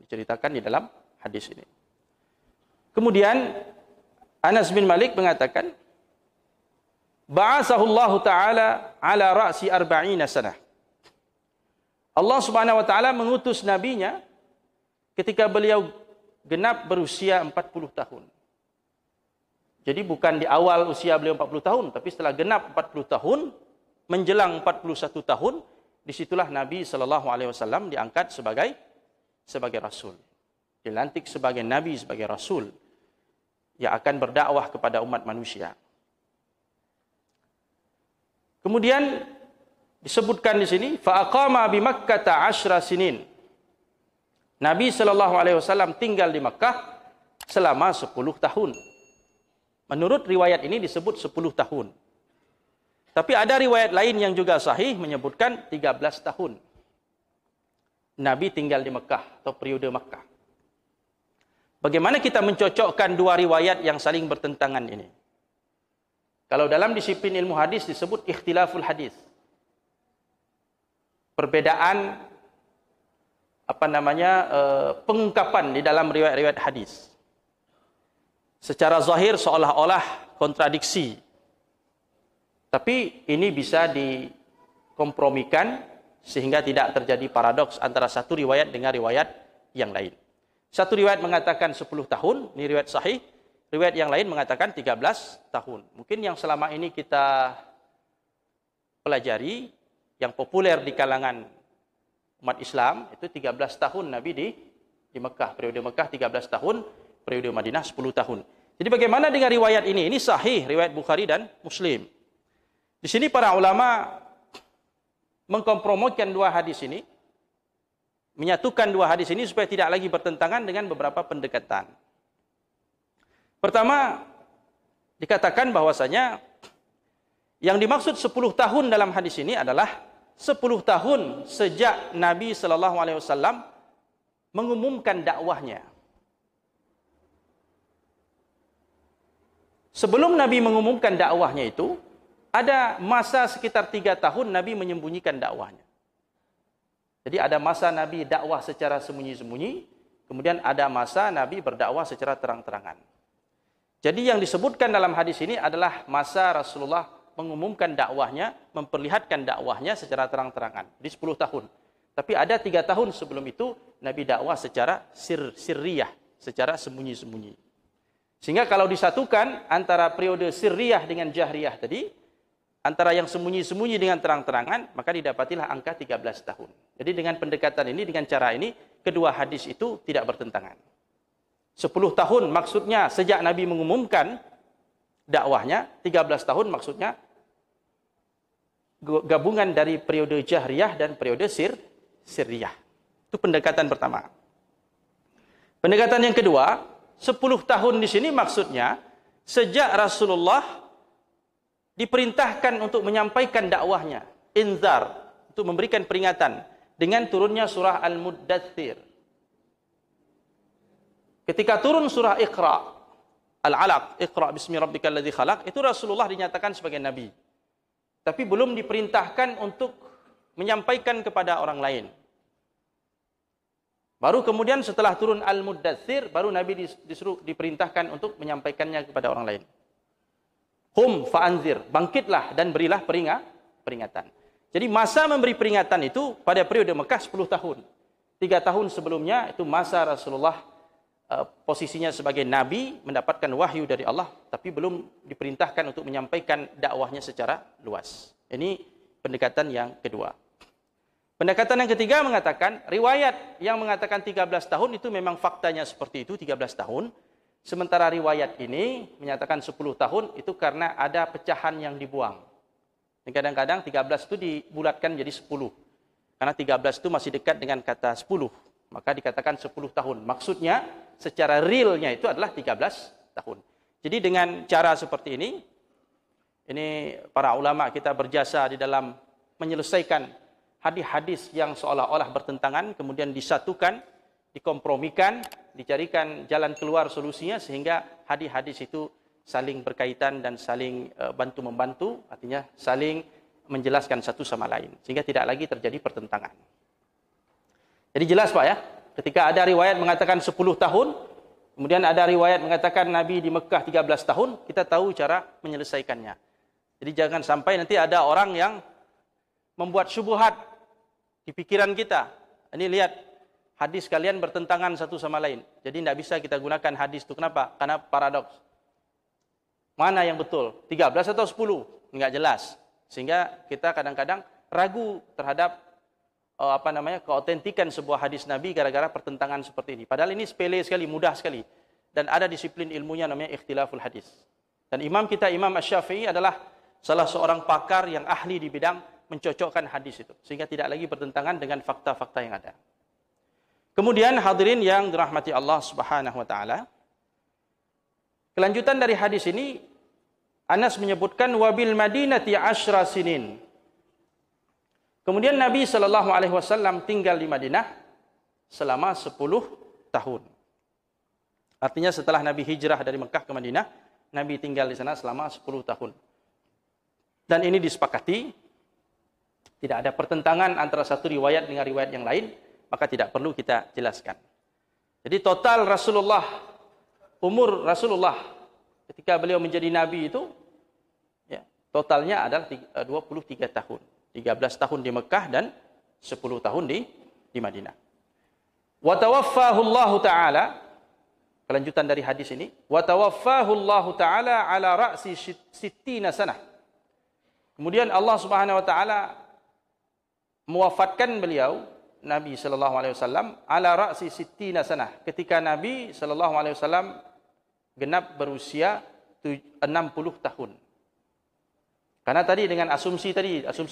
Diceritakan di dalam hadis ini. Kemudian Anas bin Malik mengatakan, Ba'asahullahu ta'ala ala ra'si arba'ina sanah. Allah subhanahu wa ta'ala mengutus nabinya ketika beliau genap berusia 40 tahun. Jadi bukan di awal usia beliau 40 tahun, tapi setelah genap 40 tahun, menjelang 41 tahun, disitulah Nabi SAW diangkat sebagai Rasul. Dilantik sebagai Nabi, sebagai Rasul, yang akan berdakwah kepada umat manusia. Kemudian disebutkan di sini, fa'aqama bi Makkah 10 sinin. Nabi SAW tinggal di Makkah selama 10 tahun. Menurut riwayat ini disebut 10 tahun. Tapi ada riwayat lain yang juga sahih menyebutkan 13 tahun. Nabi tinggal di Makkah atau periode Makkah. Bagaimana kita mencocokkan dua riwayat yang saling bertentangan ini? Kalau dalam disiplin ilmu hadis disebut ikhtilaful hadis. Perbedaan pengungkapan di dalam riwayat-riwayat hadis. Secara zahir seolah-olah kontradiksi. Tapi ini bisa dikompromikan sehingga tidak terjadi paradoks antara satu riwayat dengan riwayat yang lain. Satu riwayat mengatakan 10 tahun, ini riwayat sahih. Riwayat yang lain mengatakan 13 tahun. Mungkin yang selama ini kita pelajari, yang populer di kalangan umat Islam, itu 13 tahun Nabi di Mekah. Periode Mekah 13 tahun, periode Madinah 10 tahun. Jadi bagaimana dengan riwayat ini? Ini sahih, riwayat Bukhari dan Muslim. Di sini para ulama mengkompromikan dua hadis ini, menyatukan dua hadis ini supaya tidak lagi bertentangan dengan beberapa pendekatan. Pertama, dikatakan bahwasanya yang dimaksud 10 tahun dalam hadis ini adalah 10 tahun sejak Nabi SAW mengumumkan dakwahnya. Sebelum Nabi mengumumkan dakwahnya itu, ada masa sekitar 3 tahun Nabi menyembunyikan dakwahnya. Jadi ada masa Nabi dakwah secara sembunyi-sembunyi, kemudian ada masa Nabi berdakwah secara terang-terangan. Jadi yang disebutkan dalam hadis ini adalah masa Rasulullah mengumumkan dakwahnya, memperlihatkan dakwahnya secara terang-terangan. Di 10 tahun. Tapi ada 3 tahun sebelum itu, Nabi dakwah secara sirriyah, secara sembunyi-sembunyi. Sehingga kalau disatukan antara periode sirriyah dengan jahriyah tadi, antara yang sembunyi-sembunyi dengan terang-terangan, maka didapatilah angka 13 tahun. Jadi dengan pendekatan ini, dengan cara ini, kedua hadis itu tidak bertentangan. 10 tahun maksudnya sejak Nabi mengumumkan dakwahnya, 13 tahun maksudnya gabungan dari periode jahriyah dan periode sirriyah. Itu pendekatan pertama. Pendekatan yang kedua, 10 tahun di sini maksudnya sejak Rasulullah diperintahkan untuk menyampaikan dakwahnya, inzar, untuk memberikan peringatan dengan turunnya surah Al-Muddathir. Ketika turun surah Iqra, Al-Alaq, Iqra bismi rabbikal ladzi khalaq, itu Rasulullah dinyatakan sebagai nabi. Tapi belum diperintahkan untuk menyampaikan kepada orang lain. Baru kemudian setelah turun Al-Muddathir, baru Nabi diperintahkan untuk menyampaikannya kepada orang lain. Hum fa'anzir, bangkitlah dan berilah peringatan. Jadi masa memberi peringatan itu pada periode Mekah 10 tahun. 3 tahun sebelumnya itu masa Rasulullah posisinya sebagai Nabi, mendapatkan wahyu dari Allah, tapi belum diperintahkan untuk menyampaikan dakwahnya secara luas. Ini pendekatan yang kedua. Pendekatan yang ketiga mengatakan, riwayat yang mengatakan 13 tahun itu memang faktanya seperti itu, 13 tahun. Sementara riwayat ini menyatakan 10 tahun itu karena ada pecahan yang dibuang. Dan kadang-kadang 13 itu dibulatkan jadi 10. Karena 13 itu masih dekat dengan kata 10. Maka dikatakan 10 tahun. Maksudnya secara realnya itu adalah 13 tahun. Jadi dengan cara seperti ini para ulama kita berjasa di dalam menyelesaikan hadis-hadis yang seolah-olah bertentangan, kemudian disatukan, dikompromikan, dicarikan jalan keluar solusinya sehingga hadis-hadis itu saling berkaitan dan saling bantu-membantu, artinya saling menjelaskan satu sama lain sehingga tidak lagi terjadi pertentangan. Jadi jelas Pak ya, Ketika ada riwayat mengatakan 10 tahun, kemudian ada riwayat mengatakan Nabi di Mekah 13 tahun, kita tahu cara menyelesaikannya. Jadi jangan sampai nanti ada orang yang membuat syubhat di pikiran kita. Ini lihat, hadis kalian bertentangan satu sama lain. Jadi tidak bisa kita gunakan hadis itu. Kenapa? Karena paradoks. Mana yang betul? 13 atau 10? Enggak jelas. Sehingga kita kadang-kadang ragu terhadap keautentikan sebuah hadis Nabi gara-gara pertentangan seperti ini. Padahal ini sepele sekali, mudah sekali. Dan ada disiplin ilmunya namanya ikhtilaful hadis. Dan imam kita, Imam Asy-Syafi'i adalah salah seorang pakar yang ahli di bidang mencocokkan hadis itu. Sehingga tidak lagi bertentangan dengan fakta-fakta yang ada. Kemudian hadirin yang dirahmati Allah Subhanahu wa taala. Kelanjutan dari hadis ini, Anas menyebutkan wabil Madinati 10 sinin. Kemudian Nabi SAW tinggal di Madinah selama 10 tahun. Artinya setelah Nabi hijrah dari Mekah ke Madinah, Nabi tinggal di sana selama 10 tahun. Dan ini disepakati, tidak ada pertentangan antara satu riwayat dengan riwayat yang lain, maka tidak perlu kita jelaskan. Jadi total umur Rasulullah ketika beliau menjadi Nabi itu, ya, totalnya adalah 23 tahun. 13 tahun di Mekah dan 10 tahun di Madinah. Wa tawaffahu Allah Ta'ala, kelanjutan dari hadis ini, wa tawaffahu Allah Ta'ala ala ra'si 60 sanah. Kemudian Allah Subhanahu wa taala mewafatkan beliau Nabi sallallahu alaihi wasallam ala ra'si 60 sanah, ketika Nabi sallallahu alaihi wasallam genap berusia 60 tahun. Karena tadi dengan asumsi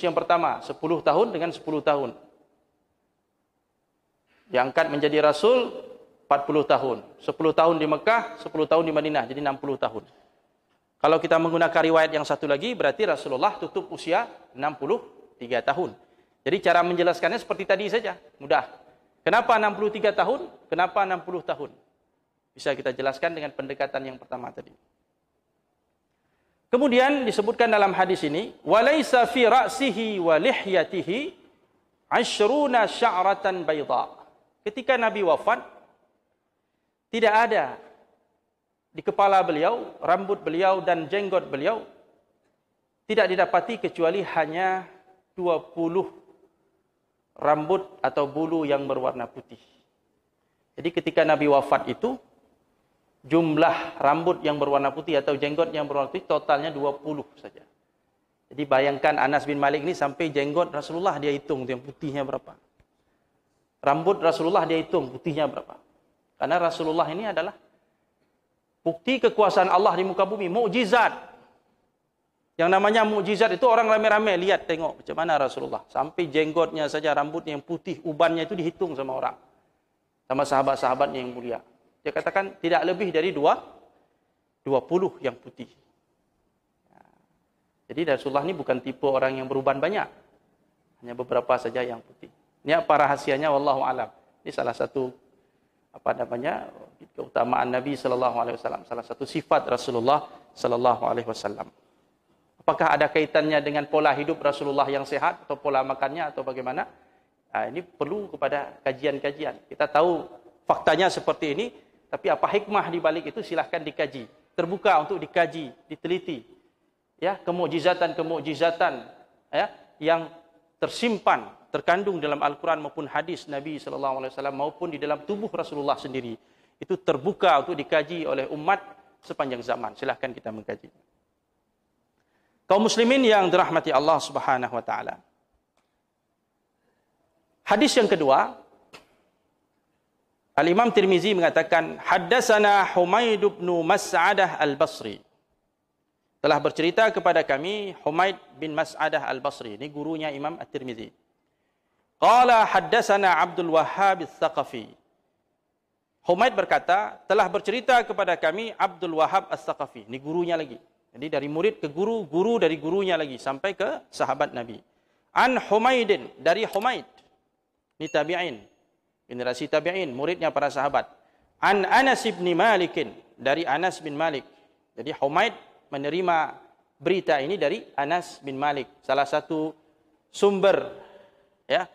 yang pertama, 10 tahun dengan 10 tahun. Diangkat menjadi Rasul 40 tahun. 10 tahun di Mekah, 10 tahun di Madinah, jadi 60 tahun. Kalau kita menggunakan riwayat yang satu lagi, berarti Rasulullah tutup usia 63 tahun. Jadi cara menjelaskannya seperti tadi saja, mudah. Kenapa 63 tahun? Kenapa 60 tahun? Bisa kita jelaskan dengan pendekatan yang pertama tadi. Kemudian disebutkan dalam hadis ini, walaysa fi ra'sihi wa lihyatihi 'ashruna sya'ratan bayda. Ketika Nabi wafat, tidak ada di kepala beliau, rambut beliau dan jenggot beliau tidak didapati kecuali hanya 20 rambut atau bulu yang berwarna putih. Jadi ketika Nabi wafat itu, jumlah rambut yang berwarna putih atau jenggot yang berwarna putih totalnya 20 saja. Jadi bayangkan Anas bin Malik ini sampai jenggot Rasulullah dia hitung yang putihnya berapa. Rambut Rasulullah dia hitung putihnya berapa. Karena Rasulullah ini adalah bukti kekuasaan Allah di muka bumi, mukjizat. Yang namanya mukjizat itu orang ramai-ramai lihat tengok macam mana Rasulullah. Sampai jenggotnya saja, rambutnya yang putih, ubannya itu dihitung sama orang. Sama sahabat-sahabatnya yang mulia. Dia katakan tidak lebih dari 20 yang putih. Jadi Rasulullah ini bukan tipe orang yang beruban banyak. Hanya beberapa saja yang putih. Ini apa rahasianya wallahu alam. Ini salah satu keutamaan Nabi sallallahu alaihi wasallam, salah satu sifat Rasulullah sallallahu alaihi wasallam. Apakah ada kaitannya dengan pola hidup Rasulullah yang sehat atau pola makannya atau bagaimana? Ini perlu kepada kajian-kajian. Kita tahu faktanya seperti ini, tapi apa hikmah di balik itu silahkan dikaji. Terbuka untuk dikaji, diteliti. Ya, kemukjizatan-kemukjizatan ya, yang tersimpan, terkandung dalam Al-Quran maupun hadis Nabi SAW maupun di dalam tubuh Rasulullah sendiri. Itu terbuka untuk dikaji oleh umat sepanjang zaman. Silahkan kita mengkaji. Kaum muslimin yang dirahmati Allah Subhanahu wa taala. Hadis yang kedua, Al-Imam Tirmizi mengatakan, haddatsana Humaid bin Mas'adah Al-Basri. Telah bercerita kepada kami Humaid bin Mas'adah Al-Basri. Ini gurunya Imam At-Tirmizi. Qala haddatsana Abdul Wahhab Ats-Tsaqafi. Humaid berkata, telah bercerita kepada kami Abdul Wahhab Ats-Tsaqafi. Ini gurunya lagi. Jadi dari murid ke guru, guru dari gurunya lagi sampai ke sahabat Nabi. An Humaidin, dari Humaid. Ini tabi'in. Generasi tabi'in, muridnya para sahabat. An Anas bin Malikin, dari Anas bin Malik. Jadi Humaid menerima berita ini dari Anas bin Malik, salah satu sumber ya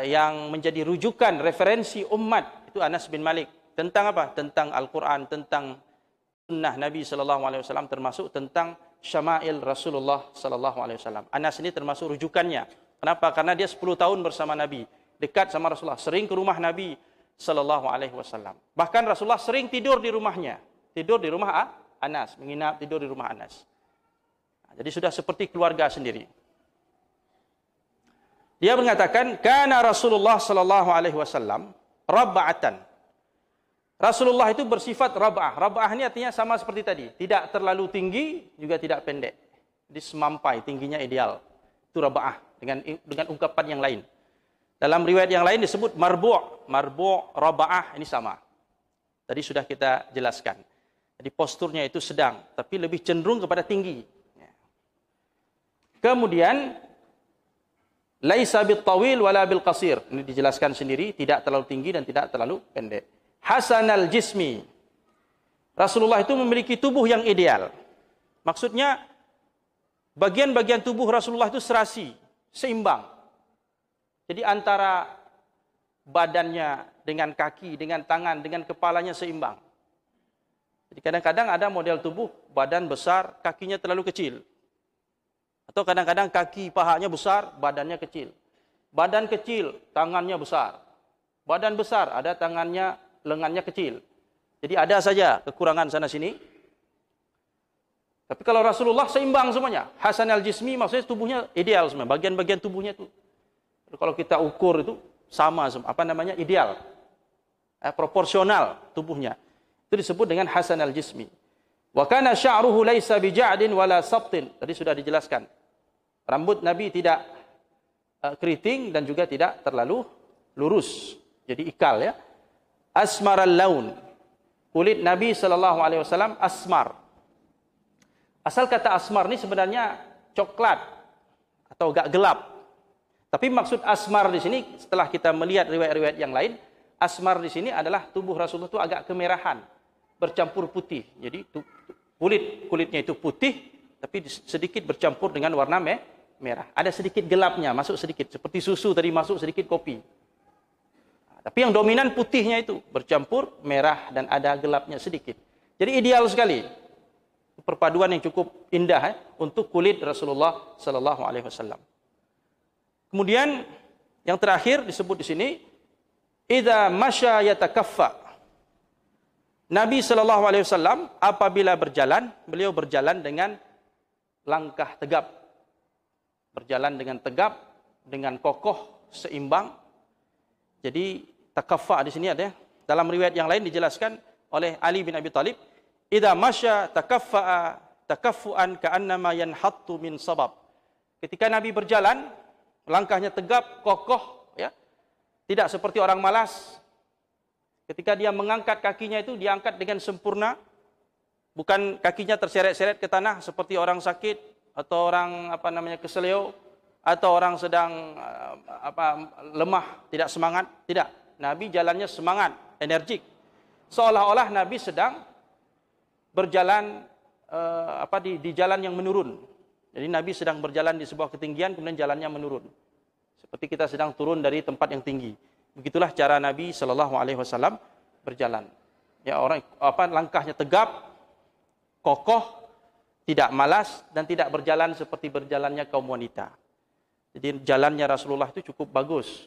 yang menjadi rujukan referensi umat itu Anas bin Malik. Tentang apa? Tentang Al-Quran, tentang sunnah Nabi SAW, termasuk tentang syama'il Rasulullah SAW. Anas ini termasuk rujukannya. Kenapa? Karena dia 10 tahun bersama Nabi, dekat sama Rasulullah, sering ke rumah Nabi SAW. Bahkan Rasulullah sering tidur di rumahnya, tidur di rumah Anas, menginap tidur di rumah Anas. Jadi sudah seperti keluarga sendiri. Dia mengatakan, kana Rasulullah SAW rabba'atan. Rasulullah itu bersifat rab'ah. Rab'ah ini artinya sama seperti tadi. Tidak terlalu tinggi, juga tidak pendek. Jadi semampai, tingginya ideal. Itu rab'ah. Dengan ungkapan yang lain. Dalam riwayat yang lain disebut marbu'. Marbu', rab'ah, ini sama. Tadi sudah kita jelaskan. Jadi posturnya itu sedang. Tapi lebih cenderung kepada tinggi. Kemudian, laisa bil tawil wala bil qasir. Ini dijelaskan sendiri. Tidak terlalu tinggi dan tidak terlalu pendek. Hasanal jismi. Rasulullah itu memiliki tubuh yang ideal. Maksudnya, bagian-bagian tubuh Rasulullah itu serasi, seimbang. Jadi antara badannya dengan kaki, dengan tangan, dengan kepalanya seimbang. Jadi kadang-kadang ada model tubuh, badan besar, kakinya terlalu kecil. Atau kadang-kadang kaki pahanya besar, badannya kecil. Badan kecil, tangannya besar. Badan besar, ada tangannya, lengannya kecil. Jadi ada saja kekurangan sana sini. Tapi kalau Rasulullah seimbang semuanya. Hasanal jismi maksudnya tubuhnya ideal semua. Bagian-bagian tubuhnya itu. Kalau kita ukur itu sama semua. Apa namanya? Ideal. Proporsional tubuhnya. Itu disebut dengan hasanal jismi. Wa kana sya'ruhu laisa bija'din wala sabtin. Tadi sudah dijelaskan. Rambut Nabi tidak keriting dan juga tidak terlalu lurus. Jadi ikal ya. Asmaral laun. Kulit Nabi SAW asmar. Asal kata asmar ini sebenarnya coklat atau agak gelap. Tapi maksud asmar di sini setelah kita melihat riwayat-riwayat yang lain, asmar di sini adalah tubuh Rasulullah itu agak kemerahan, bercampur putih. Jadi kulitnya itu putih tapi sedikit bercampur dengan warna merah. Ada sedikit gelapnya, masuk sedikit seperti susu tadi masuk sedikit kopi. Tapi yang dominan putihnya itu bercampur merah dan ada gelapnya sedikit. Jadi ideal sekali. Perpaduan yang cukup indah untuk kulit Rasulullah sallallahu alaihi wasallam. Kemudian yang terakhir disebut di sini idza masya yatakaffa. Nabi sallallahu alaihi wasallam apabila berjalan, beliau berjalan dengan langkah tegap. Berjalan dengan tegap, dengan kokoh, seimbang. Jadi takaffa di sini ada. Dalam riwayat yang lain dijelaskan oleh Ali bin Abi Thalib, idza masya takaffa'a takaffuan ka'annama yanhattu min sabab. Ketika Nabi berjalan, langkahnya tegap, kokoh, ya. Tidak seperti orang malas. Ketika dia mengangkat kakinya itu diangkat dengan sempurna. Bukan kakinya terseret-seret ke tanah seperti orang sakit atau orang keseleo. Atau orang sedang lemah, tidak semangat, tidak. Nabi jalannya semangat, energik. Seolah-olah Nabi sedang berjalan di jalan yang menurun. Jadi Nabi sedang berjalan di sebuah ketinggian kemudian jalannya menurun. Seperti kita sedang turun dari tempat yang tinggi. Begitulah cara Nabi sallallahu alaihi wasallam berjalan. Ya langkahnya tegap, kokoh, tidak malas dan tidak berjalan seperti berjalannya kaum wanita. Jadi jalannya Rasulullah itu cukup bagus.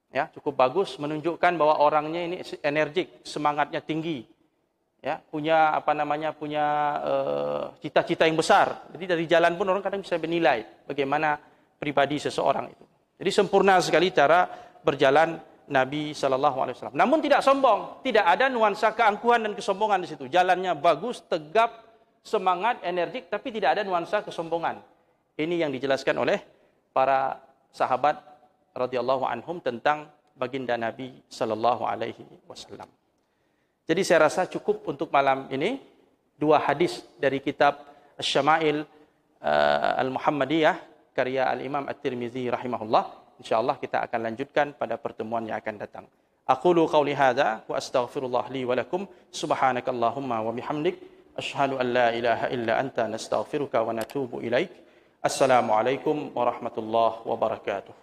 Ya, cukup bagus menunjukkan bahwa orangnya ini energik, semangatnya tinggi. Ya, punya cita-cita yang besar. Jadi dari jalan pun orang kadang bisa menilai bagaimana pribadi seseorang itu. Jadi sempurna sekali cara berjalan Nabi sallallahu alaihi wasallam. Namun tidak sombong, tidak ada nuansa keangkuhan dan kesombongan di situ. Jalannya bagus, tegap, semangat, energik, tapi tidak ada nuansa kesombongan. Ini yang dijelaskan oleh para sahabat radhiyallahu anhum tentang baginda Nabi sallallahu alaihi wasallam. Jadi saya rasa cukup untuk malam ini 2 hadis dari kitab Asy-Syama'il Al-Muhammadiyah karya Al-Imam At-Tirmizi rahimahullah. Insyaallah kita akan lanjutkan pada pertemuan yang akan datang. Aqulu qawli hadza wa astaghfirullah li wa lakum subhanakallahumma wa bihamdik asyhadu an la ilaha illa anta nastaghfiruka wa natubu ilaik. Assalamualaikum warahmatullahi wabarakatuh.